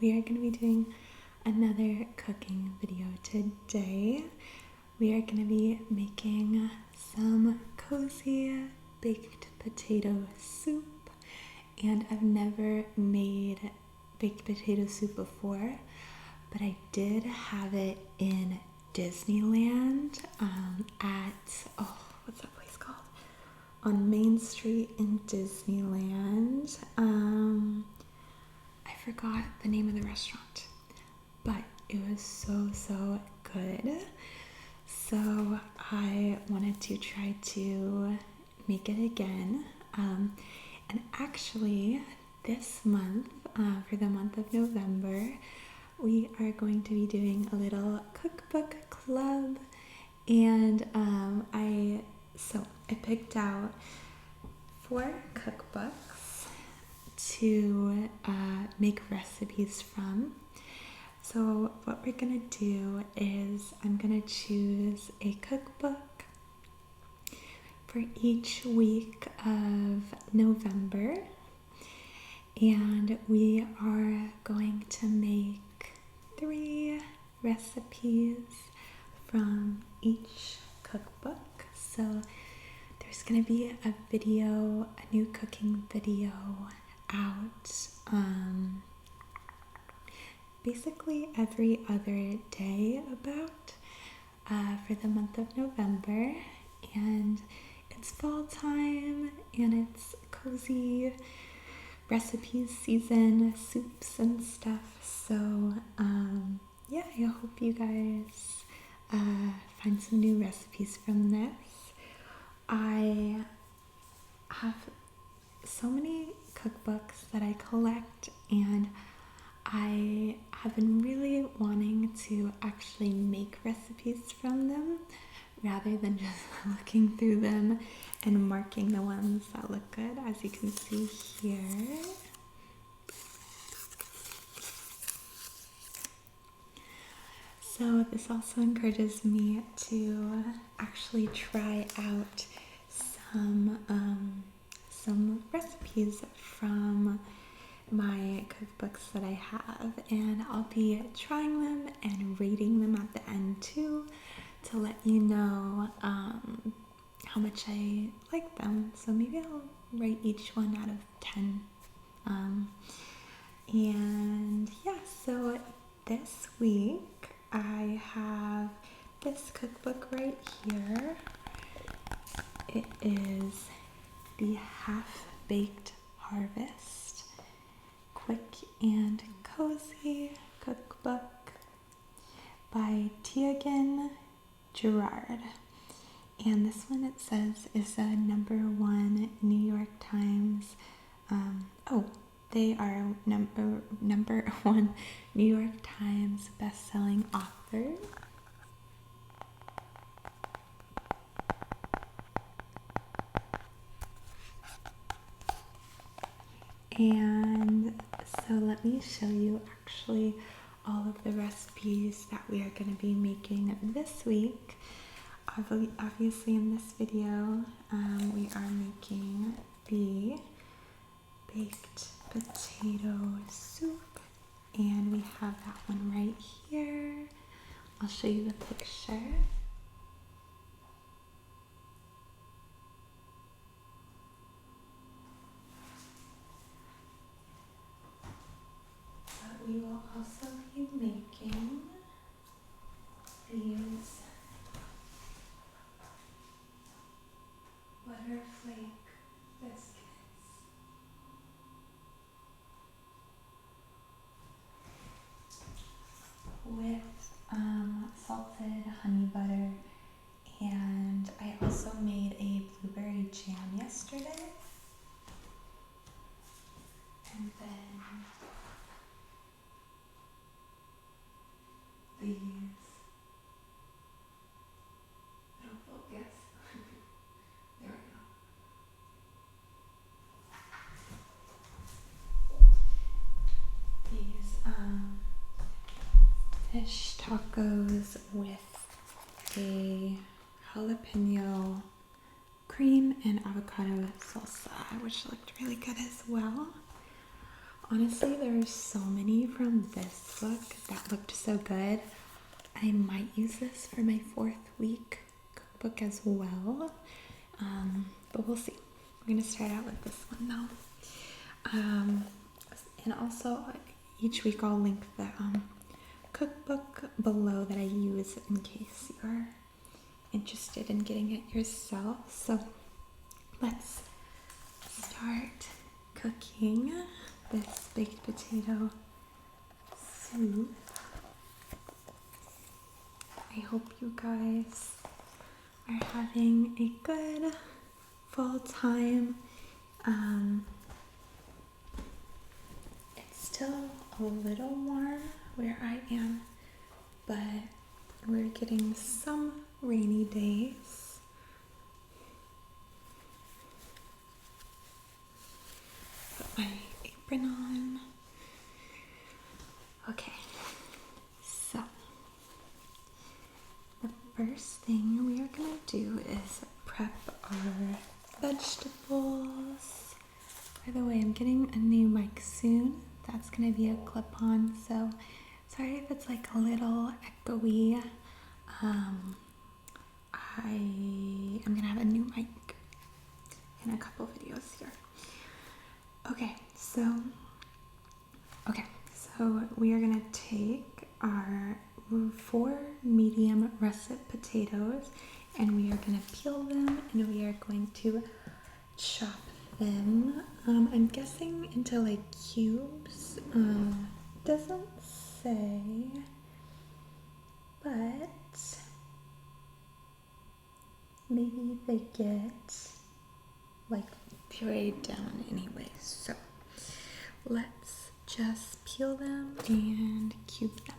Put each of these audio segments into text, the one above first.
we are going to be doing another cooking video today. We are going to be making some cozy baked potato soup, and I've never made baked potato soup before, but I did have it in Disneyland what's that place called? On Main Street in Disneyland. I forgot the name of the restaurant, but it was so good. So I wanted to try to make it again. And actually, this month, for the month of November, we are going to be doing a little cookbook club. And I picked out 4 cookbooks to make recipes from. So what we're gonna do is I'm gonna choose a cookbook for each week of November, and we are going to make 3 recipes from each cookbook. So there's gonna be a new cooking video out basically every other day about for the month of November, and it's fall time and it's cozy recipes season, soups and stuff. So I hope you guys find some new recipes from this. I have so many cookbooks that I collect, and I have been really wanting to actually make recipes from them rather than just looking through them and marking the ones that look good, as you can see here. So this also encourages me to actually try out some recipes from my cookbooks that I have, and I'll be trying them and rating them at the end too, to let you know how much I like them. So maybe I'll rate each one out of 10. So this week I have this cookbook right here. It is the Half-Baked Harvest Quick and Cozy Cookbook by Tegan Gerard. And this one, it says, is a #1 New York Times. They are #1 New York Times best-selling author. And so let me show you actually all of the recipes that we are going to be making this week. Obviously in this video, we are making the baked potato soup, and we have that one right here. I'll show you the picture. But we will also be making these butterflake biscuits. With salted honey butter, and I also made a blueberry jam yesterday, and then these, it'll focus, there we go. These fish tacos with a jalapeno cream and avocado salsa, which looked really good as well. Honestly, there are so many from this book that looked so good. I might use this for my 4th week cookbook as well, but we'll see. We're gonna start out with this one though. And also, each week I'll link the cookbook below that I use in case you're interested in getting it yourself. So let's start cooking this baked potato soup. I hope you guys are having a good fall time. It's still a little warm where I am, but we're getting some rainy days. Put my apron on. Okay, so the first thing we are gonna do is prep our vegetables. By the way, I'm getting a new mic soon. That's gonna be a clip-on, so sorry if it's like a little echoey. I'm gonna have a new mic in a couple videos here. Okay, so we are gonna take our 4 medium russet potatoes and we are gonna peel them and we are going to chop them. I'm guessing into like cubes. Doesn't say, but maybe they get like pureed down anyway. So let's just peel them and cube them.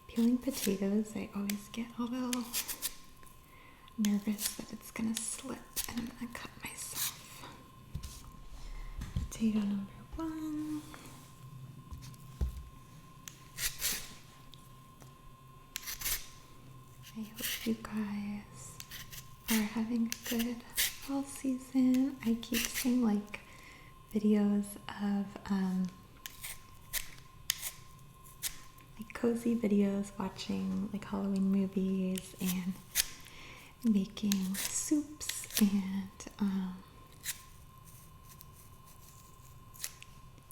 Peeling potatoes, I always get a little nervous that it's gonna slip and I'm gonna cut myself. Potato number 1. I hope you guys are having a good fall season. I keep seeing like videos of like cozy videos, watching like Halloween movies and making soups and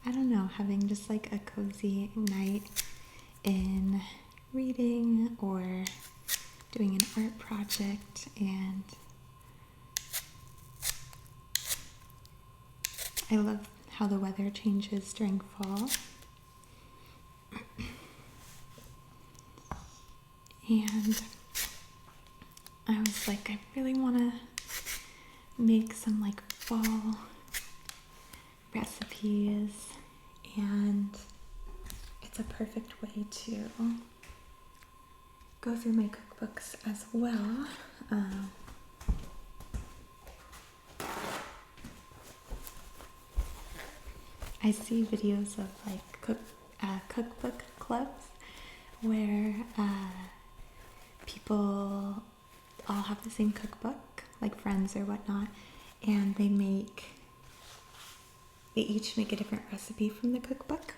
I don't know, having just like a cozy night in reading or doing an art project. And I love how the weather changes during fall. And I was like, I really want to make some like fall recipes, and it's a perfect way to go through my cookbooks as well. I see videos of like cookbook clubs where people all have the same cookbook, like friends or whatnot, and they each make a different recipe from the cookbook.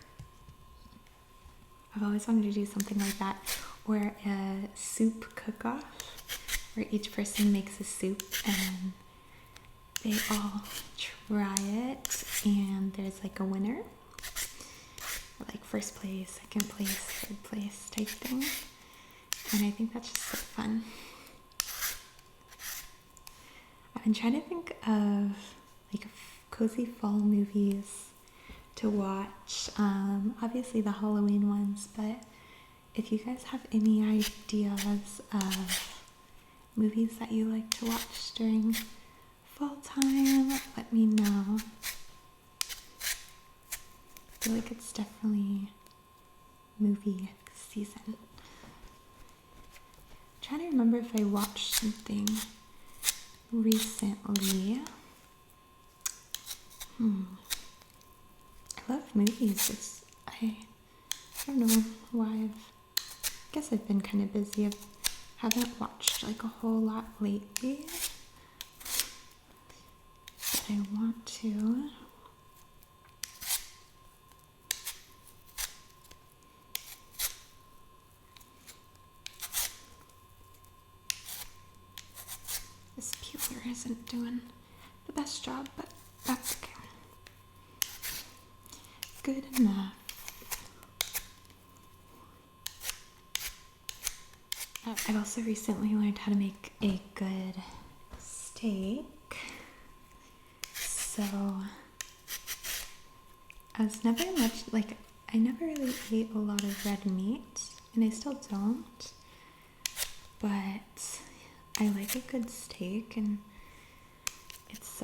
I've always wanted to do something like that, or a soup cook-off where each person makes a soup and they all try it and there's like a winner, or like first place, second place, third place type thing. And I think that's just so fun. I've been trying to think of like cozy fall movies to watch. Obviously the Halloween ones, but if you guys have any ideas of movies that you like to watch during fall time, let me know. I feel like it's definitely movie season. trying to remember if I watched something recently. I love movies. I don't know why. I guess I've been kind of busy. I haven't watched like a whole lot lately, but I want to. This peeler isn't doing the best job, but that's okay. Good enough. I've also recently learned how to make a good steak. So I was never much like, I never really ate a lot of red meat, and I still don't. But I like a good steak, and it's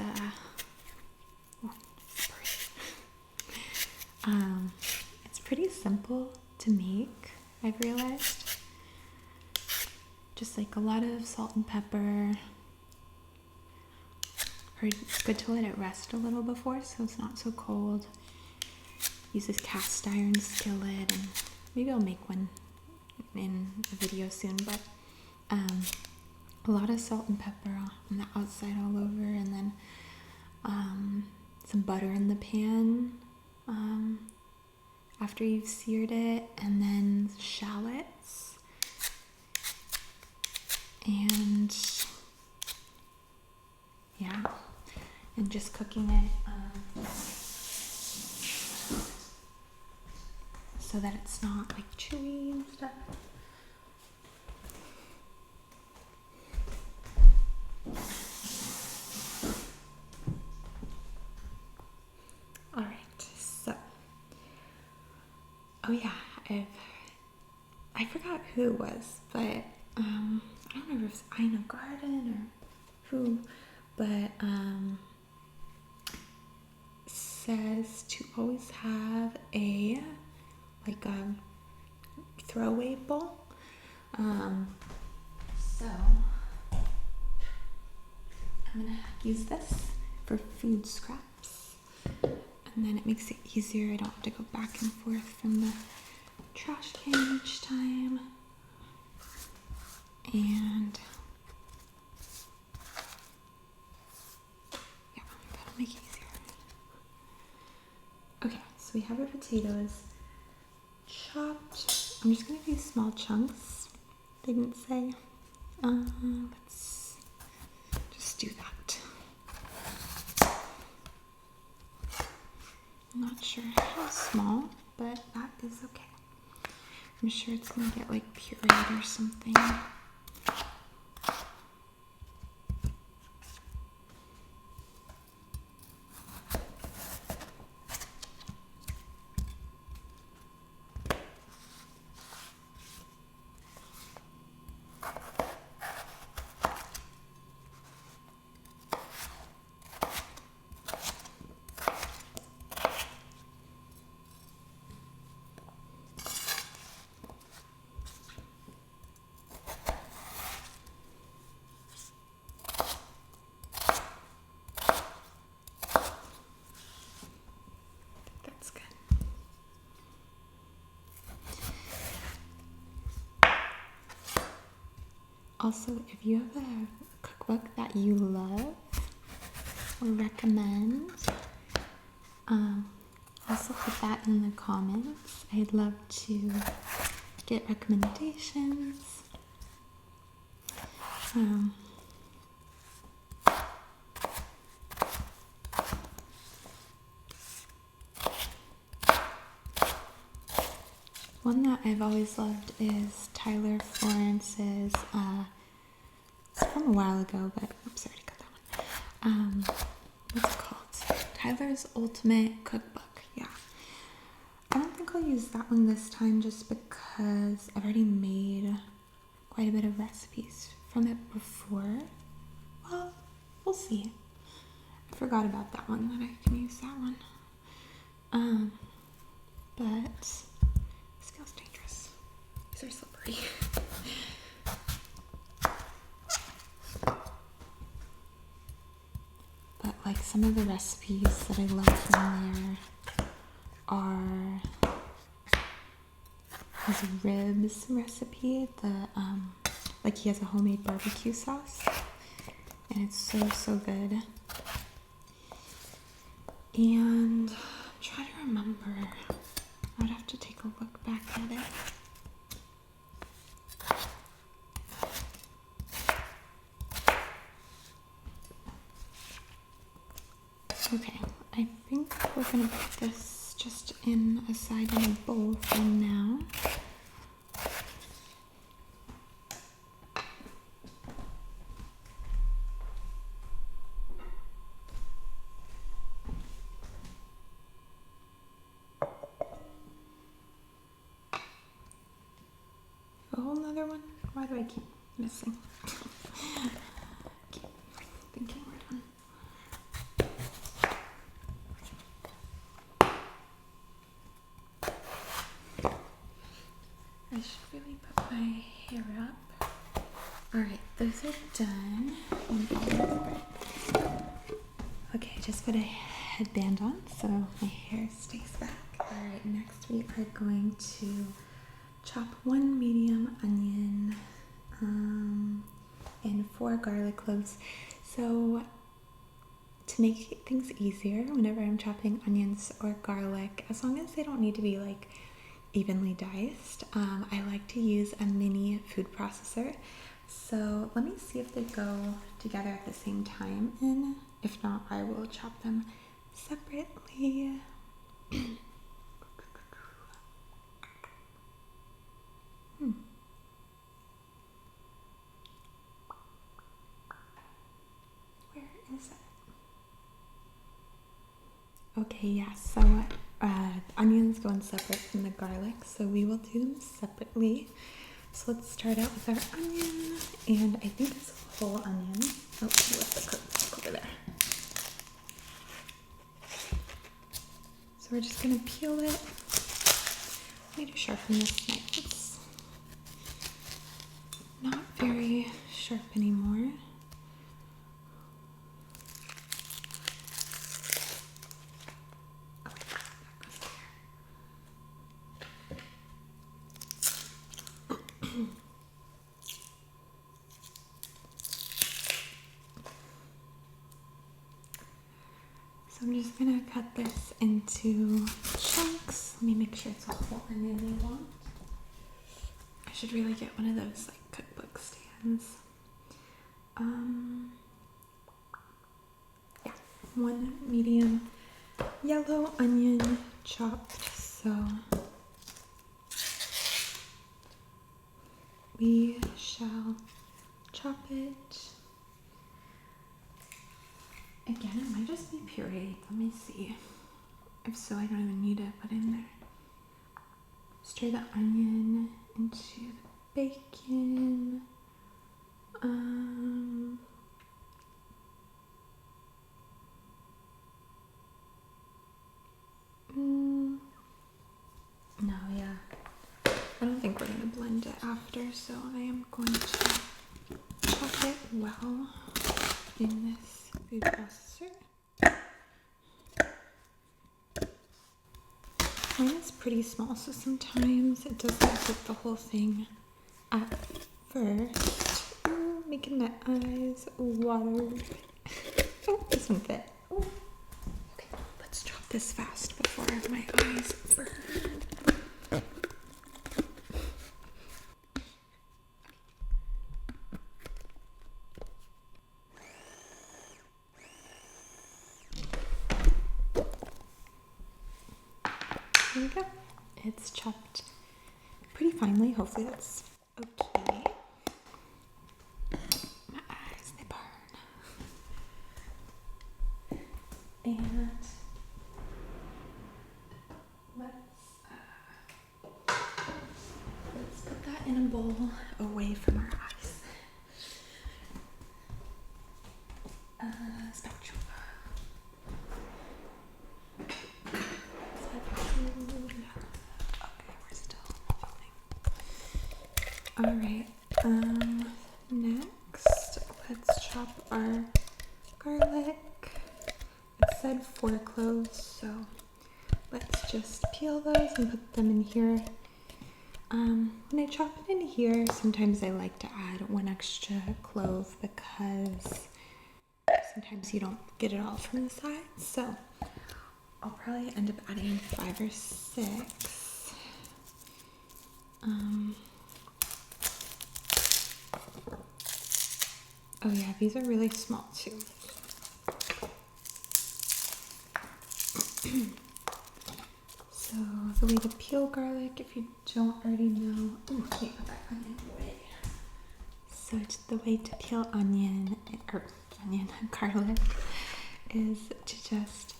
it's pretty simple to make, I've realized. Just like a lot of salt and pepper. Or it's good to let it rest a little before so it's not so cold. Use this cast iron skillet, and maybe I'll make one in a video soon, but a lot of salt and pepper on the outside all over, and then some butter in the pan after you've seared it, and then shallots, and yeah, and just cooking it so that it's not like chewy and stuff. Alright, so, oh yeah, I forgot who it was, but I don't remember if it was Ina Garden or who, but says to always have a throwaway bowl. So I'm gonna use this for food scraps, and then it makes it easier. I don't have to go back and forth from the trash can each time, and yeah, that'll make it easier. Okay, so we have our potatoes chopped. I'm just gonna do small chunks. They didn't say. Let's just do that. I'm not sure how small, but that is okay. I'm sure it's gonna get like pureed or something. That's good. Also, if you have a cookbook that you love or recommend, also put that in the comments. I'd love to get recommendations. One that I've always loved is Tyler Florence's, it's from a while ago, but oops, I already got that one. What's it called? Tyler's Ultimate Cookbook, yeah. I don't think I'll use that one this time just because I've already made quite a bit of recipes from it before. Well, we'll see. I forgot about that one, that I can use that one. But this feels dangerous. These are slippery. some of the recipes that I love from there are his ribs recipe. Like he has a homemade barbecue sauce, and it's so good. And I'm trying to remember. I would have to take a look back at it. Okay, I think we're gonna put this just aside in a bowl for now. A whole nother one? Why do I keep missing? Keep thinking we're done. I should really put my hair up. Alright, those are done. Okay, I just put a headband on so my hair stays back. Alright, next we are going to chop 1 medium onion and 4 garlic cloves. So to make things easier, whenever I'm chopping onions or garlic, as long as they don't need to be like evenly diced, I like to use a mini food processor. So let me see if they go together at the same time, and if not, I will chop them separately. Where is it? Okay, yeah, so onions go in separate from the garlic, so we will do them separately. So let's start out with our onion, and I think it's a whole onion. Oh, what's the cookbook over there? So we're just gonna peel it. I need to sharpen this knife. It's not very sharp anymore. So I'm just gonna cut this into chunks. Let me make sure it's a whole onion I want. I should really get one of those like cookbook stands. Yeah, 1 medium yellow onion chopped. So we shall chop it. Again, it might just be pureed. Let me see. If so, I don't even need to put in there. Stir the onion into the bacon. No, yeah. I don't think we're gonna blend it after, so I am going to chop it well in this food processor. Mine is pretty small, so sometimes it doesn't cook the whole thing at first. Ooh, making my eyes water. Oh, this one fit. Oh. Okay, let's chop this fast before my eyes burn. There we go. It's chopped pretty finely. Hopefully that's okay. My eyes, they burn. And let's put that in a bowl away from our eyes. Spatula. Okay, we're still filming. Alright, next let's chop our garlic. said 4 cloves, so let's just peel those and put them in here. When I chop it in here, sometimes I like to add 1 extra clove because sometimes you don't get it all from the sides. So I'll probably end up adding 5 or 6. Oh yeah, these are really small too. So the way to peel garlic, if you don't already know, oh, let me put that onion away. So the way to peel garlic is to just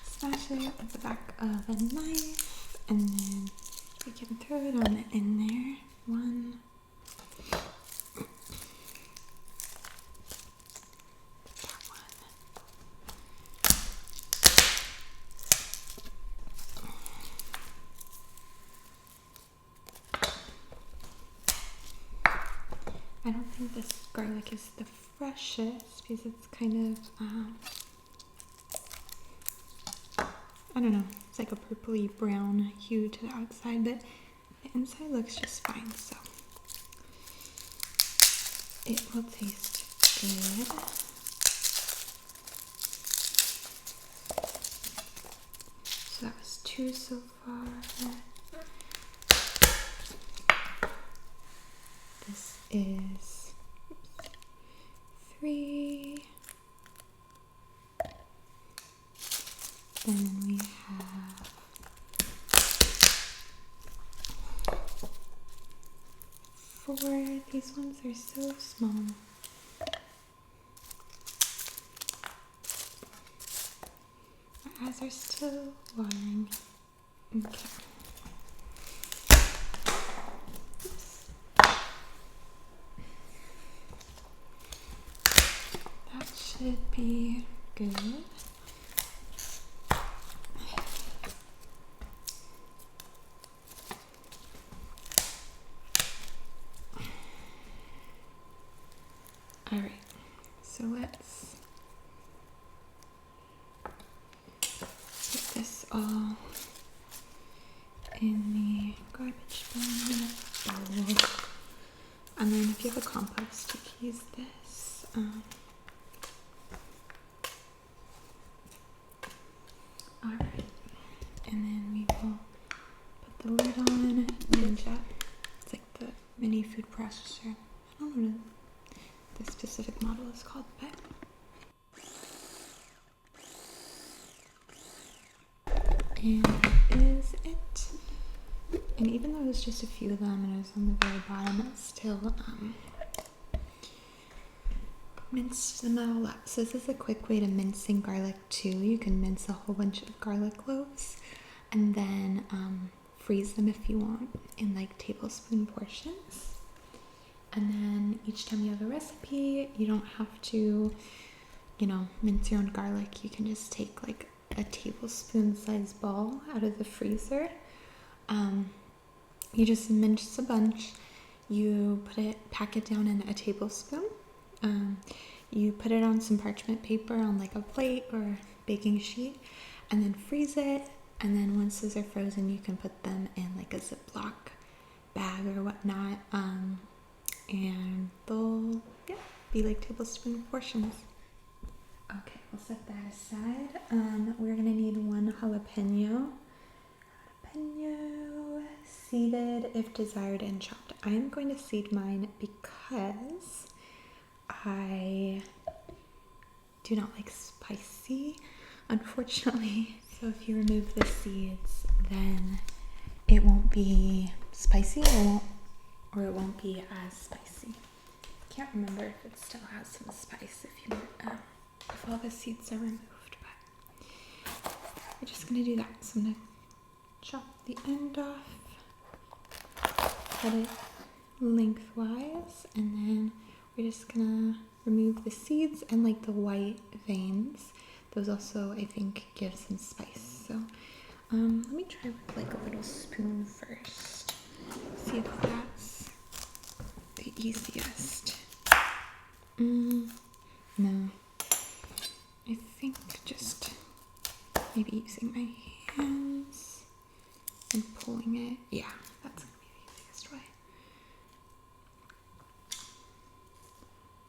smash it with the back of a knife, and then you can throw it on in there. 1. I don't think this garlic is the freshest because it's kind of, I don't know, it's like a purpley brown hue to the outside, but the inside looks just fine, so it will taste good. So that was 2 so far. This is 3. Then we have 4. These ones are so small. My eyes are still watering. Okay. Should be good. All right, so let's put this all in the garbage bin. And then if you have a compost, you can use this. Alright, and then we will put the lid on Ninja. It's like the mini food processor. I don't know what the specific model is called, but and that is it. And even though it was just a few of them and it was on the very bottom, it's still minced them all up. So this is a quick way to mincing garlic too. You can mince a whole bunch of garlic cloves and then freeze them if you want in like tablespoon portions. And then each time you have a recipe, you don't have to, mince your own garlic. You can just take like a tablespoon sized ball out of the freezer. You just mince a bunch. You pack it down in a tablespoon. You put it on some parchment paper on like a plate or baking sheet and then freeze it. And then once those are frozen, you can put them in like a Ziploc bag or whatnot. And they'll be like tablespoon portions. Okay, we'll set that aside. We're gonna need 1 jalapeno. Seeded if desired and chopped. I'm going to seed mine because I do not like spicy, unfortunately. So if you remove the seeds, then it won't be spicy or it won't be as spicy. I can't remember if it still has some spice if all the seeds are removed, but we're just gonna do that. So I'm gonna chop the end off, cut it lengthwise, and then we're just gonna remove the seeds and like the white veins. Those also, I think, give some spice. So let me try with like a little spoon first. See if that's the easiest. No, I think just maybe using my hands and pulling it. Yeah, that's gonna be the easiest way.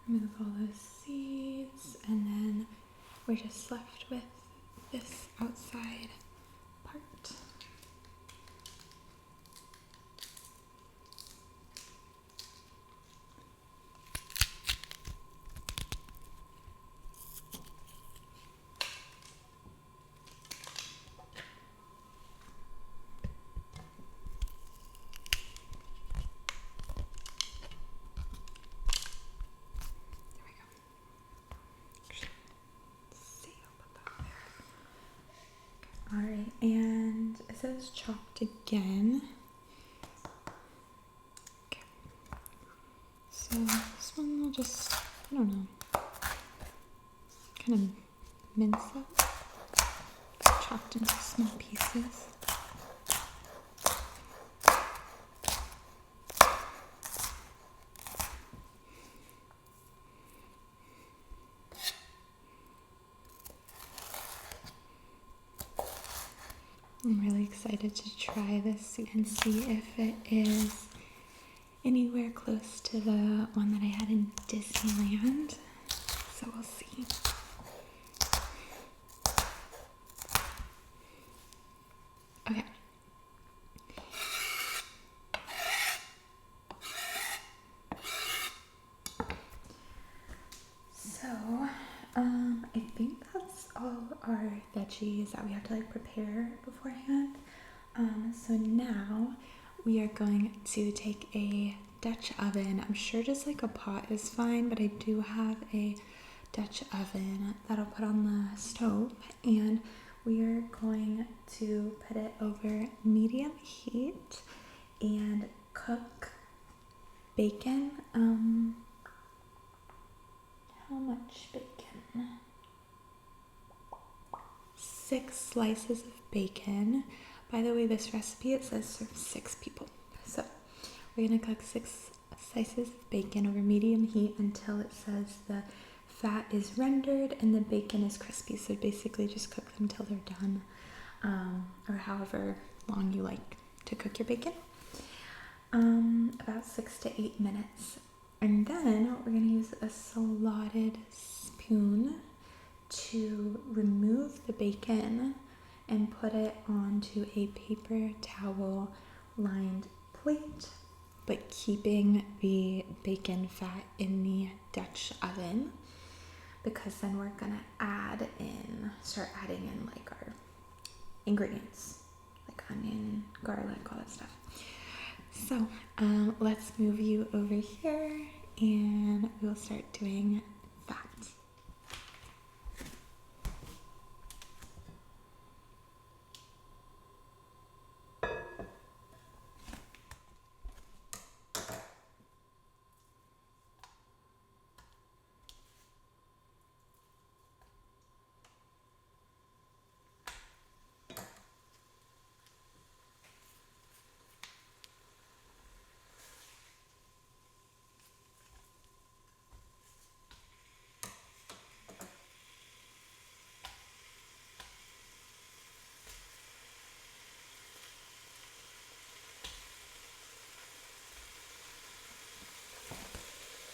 Remove all those seeds, and then we're just left with this outside part. Alright, and it says chopped again. Okay. So this one will just, I don't know, kind of mince up, chopped into small pieces. I'm really excited to try this and see if it is anywhere close to the one that I had in Disneyland. So we'll see. Okay. So, I think that's all our veggies that we have to like prepare beforehand. So now we are going to take a Dutch oven. I'm sure just like a pot is fine, but I do have a Dutch oven that I'll put on the stove, and we are going to put it over medium heat and cook bacon. How much bacon? 6 slices of bacon. By the way, this recipe, it says serve 6 people. So we're gonna cook 6 slices of bacon over medium heat until it says the fat is rendered and the bacon is crispy. So basically just cook them till they're done, or however long you like to cook your bacon. About 6 to 8 minutes. And then we're gonna use a slotted spoon to remove the bacon and put it onto a paper towel lined plate, but keeping the bacon fat in the Dutch oven, because then we're gonna start adding in like our ingredients, like onion, garlic, all that stuff. So let's move you over here and we'll start doing that.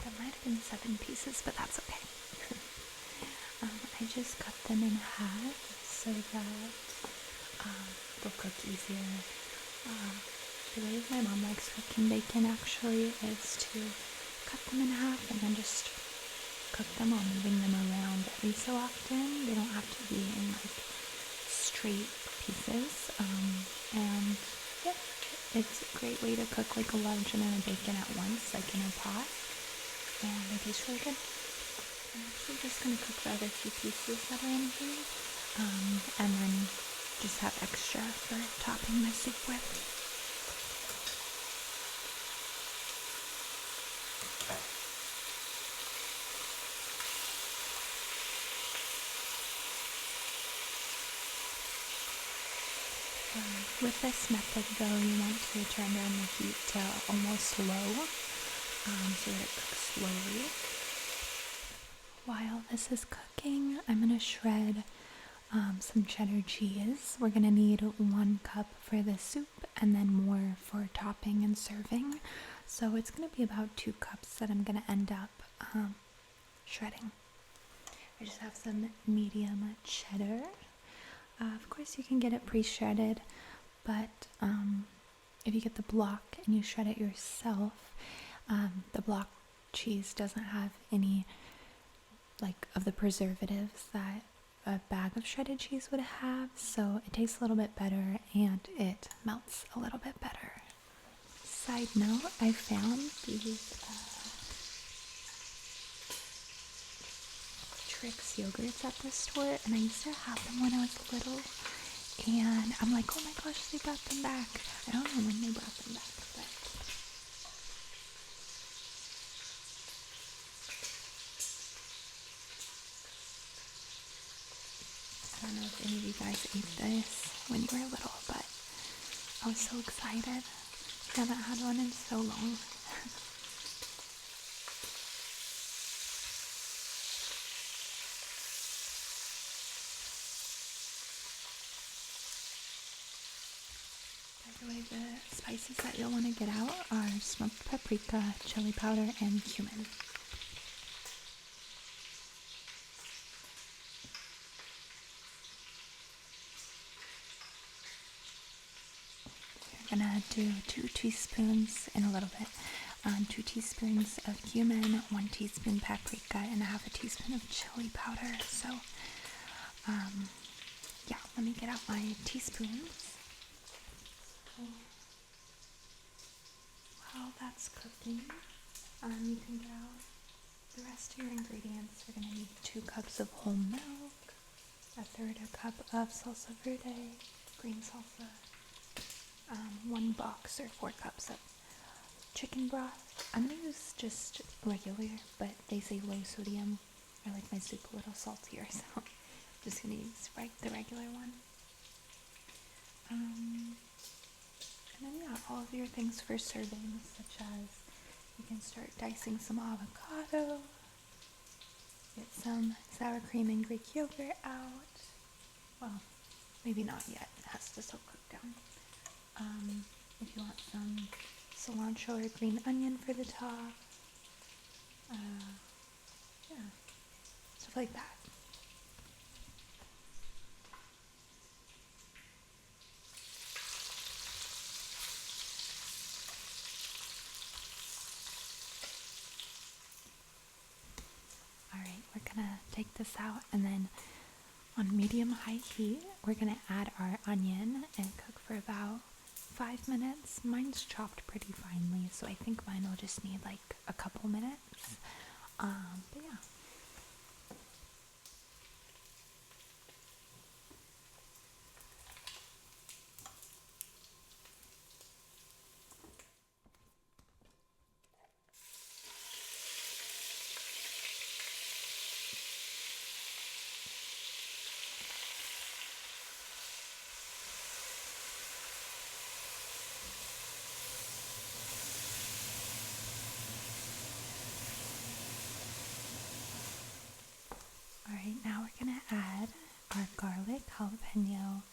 That might have been 7 pieces, but that's okay. I just cut them in half so that they'll cook easier. The way my mom likes cooking bacon actually is to cut them in half and then just cook them while moving them around every so often. They don't have to be in like straight pieces. And yeah, it's a great way to cook like a large amount of bacon at once, like in a pot. And it tastes really good. I'm actually just going to cook the other 2 pieces that are in here, and then just have extra for topping my soup with. With this method though, you want to turn down the heat to almost low, so that it cooks slowly. While this is cooking, I'm going to shred some cheddar cheese. We're gonna need 1 cup for the soup and then more for topping and serving. So it's gonna be about 2 cups that I'm gonna end up shredding. I just have some medium cheddar. Of course, you can get it pre-shredded, but if you get the block and you shred it yourself, the block cheese doesn't have any of the preservatives that a bag of shredded cheese would have, so it tastes a little bit better and it melts a little bit better. Side note, I found these Trix yogurts at the store, and I used to have them when I was little, and I'm like, oh my gosh, they brought them back. I don't know when they brought them back, but I don't know if any of you guys ate this when you were little, but I was so excited. I haven't had one in so long. By the way, the spices that you'll want to get out are smoked paprika, chili powder, and cumin. You're gonna do 2 teaspoons in a little bit. 2 teaspoons of cumin, 1 teaspoon paprika, and 1/2 teaspoon of chili powder. So, yeah, let me get out my teaspoons. While that's cooking, you can get out the rest of your ingredients. We're gonna need 2 cups of whole milk, 1/3 cup of salsa verde, green salsa, 1 box or 4 cups of chicken broth. I'm gonna use just regular, but they say low sodium. I like my soup a little saltier, so I'm just gonna use the regular one. And then yeah, all of your things for serving, such as you can start dicing some avocado, get some sour cream and Greek yogurt out. Well, maybe not yet, it has to still cook down. If you want some cilantro or green onion for the top, yeah, stuff like that. Alright, we're gonna take this out, and then on medium-high heat, we're gonna add our onion and cook for about 5 minutes. Mine's chopped pretty finely, so I think mine will just need a couple minutes. But yeah. Alright, now we're gonna add our garlic, jalapeno,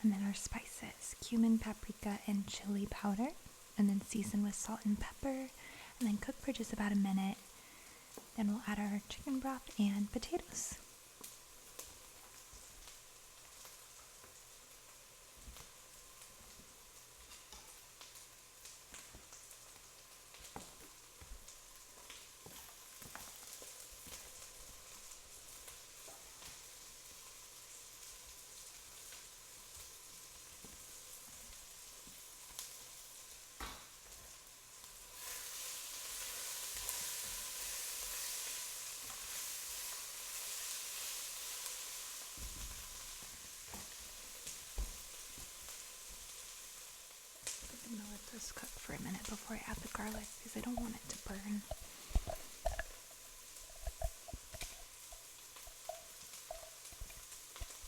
and then our spices, cumin, paprika, and chili powder, and then season with salt and pepper, and then cook for just about a minute. Then we'll add our chicken broth and potatoes. I'm gonna let this cook for a minute before I add the garlic because I don't want it to burn.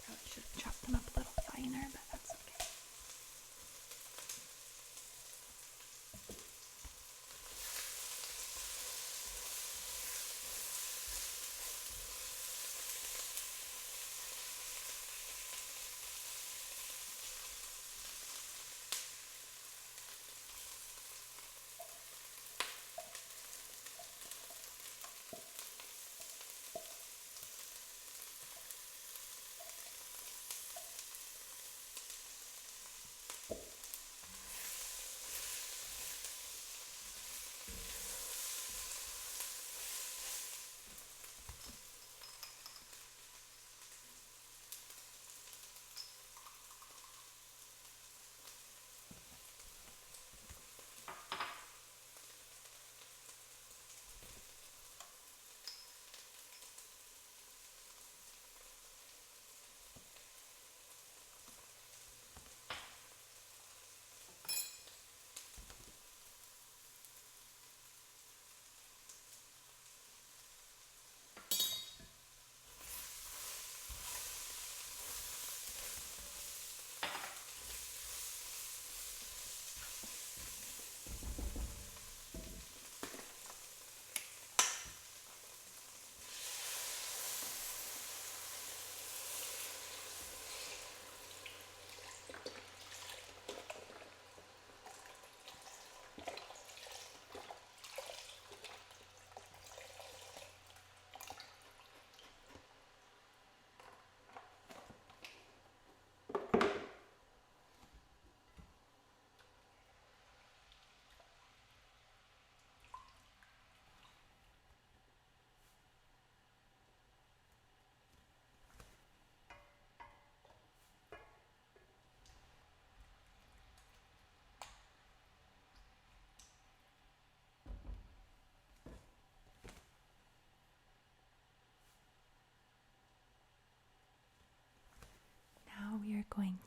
Probably should have chopped them up a little finer, but that's okay.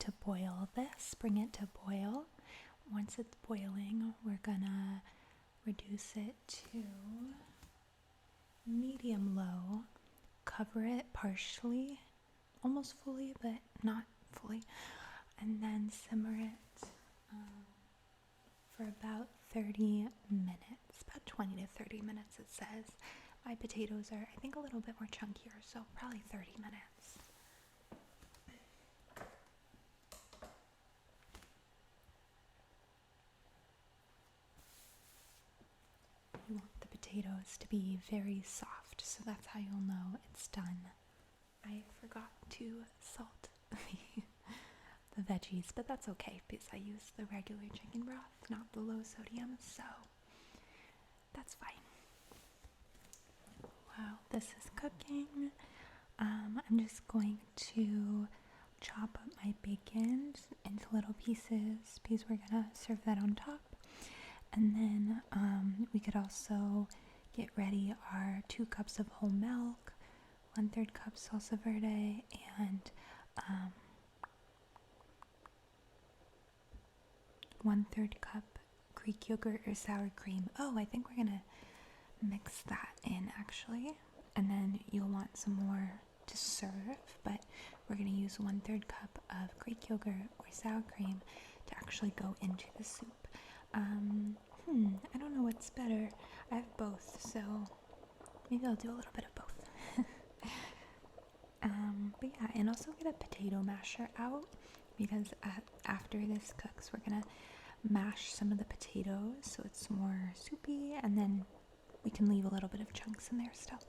to boil this, bring it to boil. Once it's boiling, we're gonna reduce it to medium low, cover it partially, almost fully, but not fully, and then simmer it for about 30 minutes, about 20 to 30 minutes it says. My potatoes are, I think, a little bit more chunkier, so probably 30 minutes. You want the potatoes to be very soft, so that's how you'll know it's done. I forgot to salt the veggies, but that's okay because I use the regular chicken broth, not the low sodium, so that's fine. While this is cooking, I'm just going to chop up my bacon into little pieces because we're gonna serve that on top. And then we could also get ready our 2 cups of whole milk, 1/3 cup salsa verde, and 1/3 cup Greek yogurt or sour cream. Oh, I think we're gonna mix that in actually. And then you'll want some more to serve, but we're gonna use 1/3 cup of Greek yogurt or sour cream to actually go into the soup. I don't know what's better. I have both, so maybe I'll do a little bit of both. But yeah, and also get a potato masher out because after this cooks, we're gonna mash some of the potatoes so it's more soupy, and then we can leave a little bit of chunks in there still.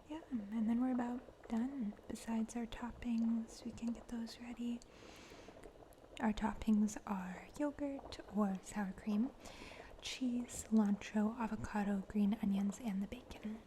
Yeah, and then we're about done. Besides our toppings, we can get those ready. Our toppings are yogurt or sour cream, cheese, cilantro, avocado, green onions, and the bacon.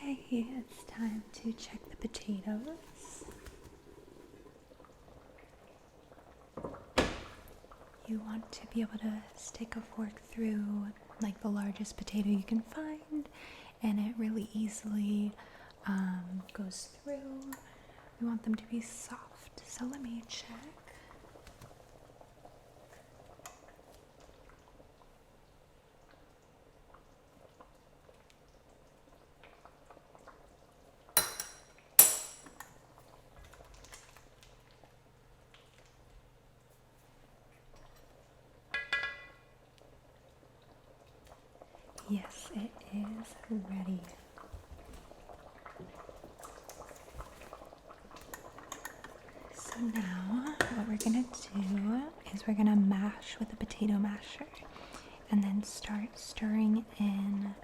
Okay, it's time to check the potatoes. You want to be able to stick a fork through like the largest potato you can find, and it really easily goes through. We want them to be soft, so let me check. Yes, it is ready. So now what we're gonna do is we're gonna mash with a potato masher and then start stirring in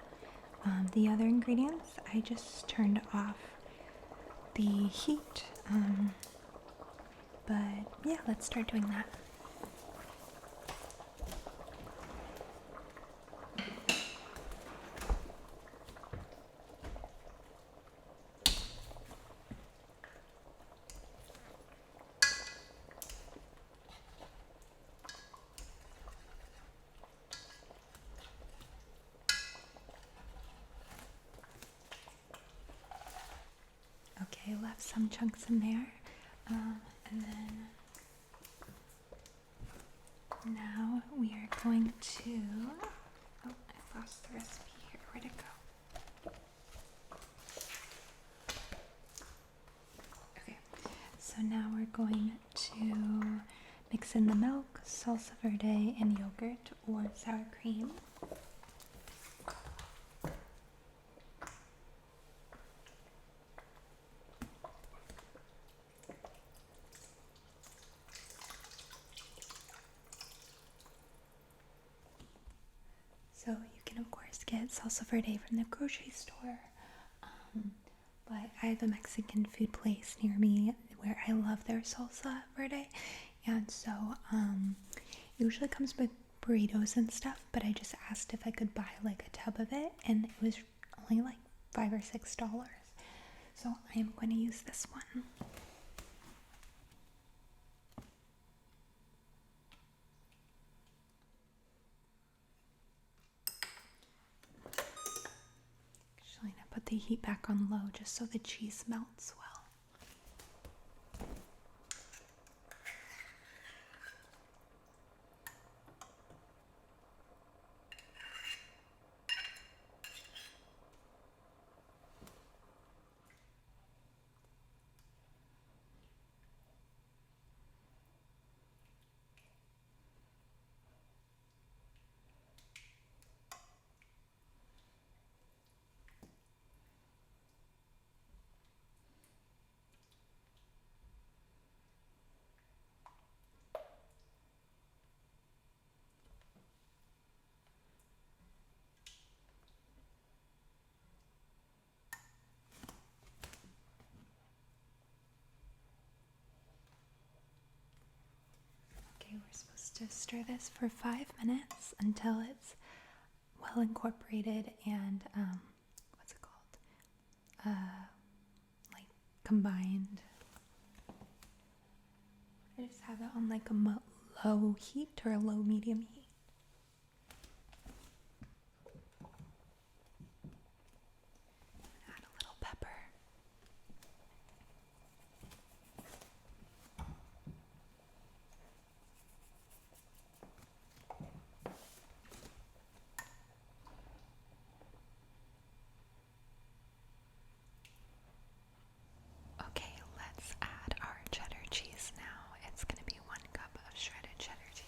the other ingredients. I just turned off the heat, but yeah, let's start doing that. Okay, left some chunks in there, and then now we are going to, oh, I lost the recipe here, where'd it go? Okay, so now we're going to mix in the milk, salsa verde, and yogurt or sour cream. So you can of course get salsa verde from the grocery store. But I have a Mexican food place near me where I love their salsa verde, and so it usually comes with burritos and stuff, but I just asked if I could buy like a tub of it, and it was only like $5 or $6. So I am going to use this one. Actually, I'm going to put the heat back on low just so the cheese melts well. Okay, we're supposed to stir this for 5 minutes until it's well incorporated and what's it called? Like combined. I just have it on like a low heat or a low medium heat. Add a little pepper. Okay, let's add our cheddar cheese now. It's going to be 1 cup of shredded cheddar cheese.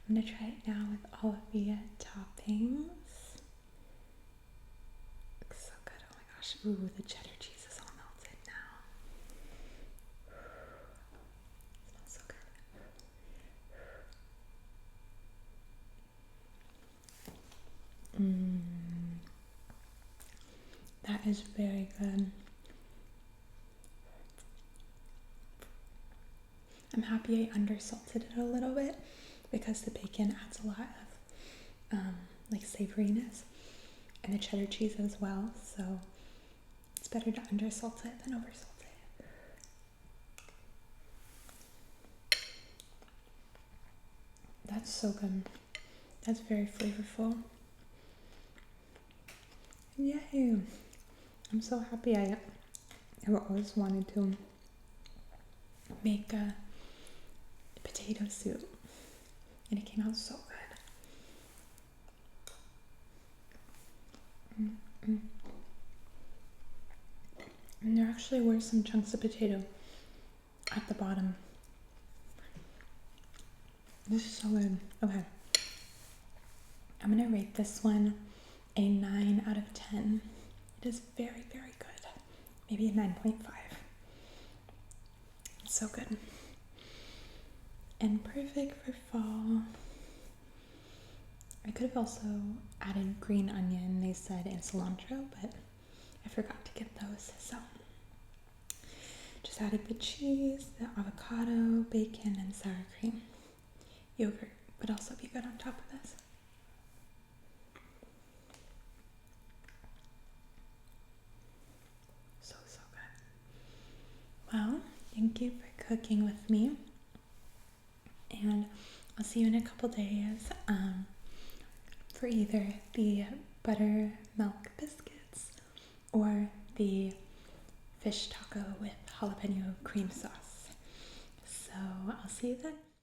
I'm gonna try it now with all of the toppings. Looks so good. Oh my gosh. Ooh, the cheddar cheese is all melted now. Smells so good. That is very good. I'm happy I undersalted it a little bit because the bacon adds a lot of like savoriness and the cheddar cheese as well, so it's better to undersalt it than oversalt it. That's so good. That's very flavorful. Yay! I'm so happy. I've always wanted to make a potato soup, and it came out so good. And there actually were some chunks of potato at the bottom. This is so good. Okay. I'm gonna rate this one a 9 out of 10. It is very, very good. Maybe a 9.5. It's so good. And perfect for fall. I could have also added green onion, they said, and cilantro, but I forgot to get those, so just added the cheese, the avocado, bacon, and sour cream. Yogurt would also be good on top of this. So, so good. Well, thank you for cooking with me, and I'll see you in a couple days for either the buttermilk biscuits or the fish taco with jalapeno cream sauce. So I'll see you then.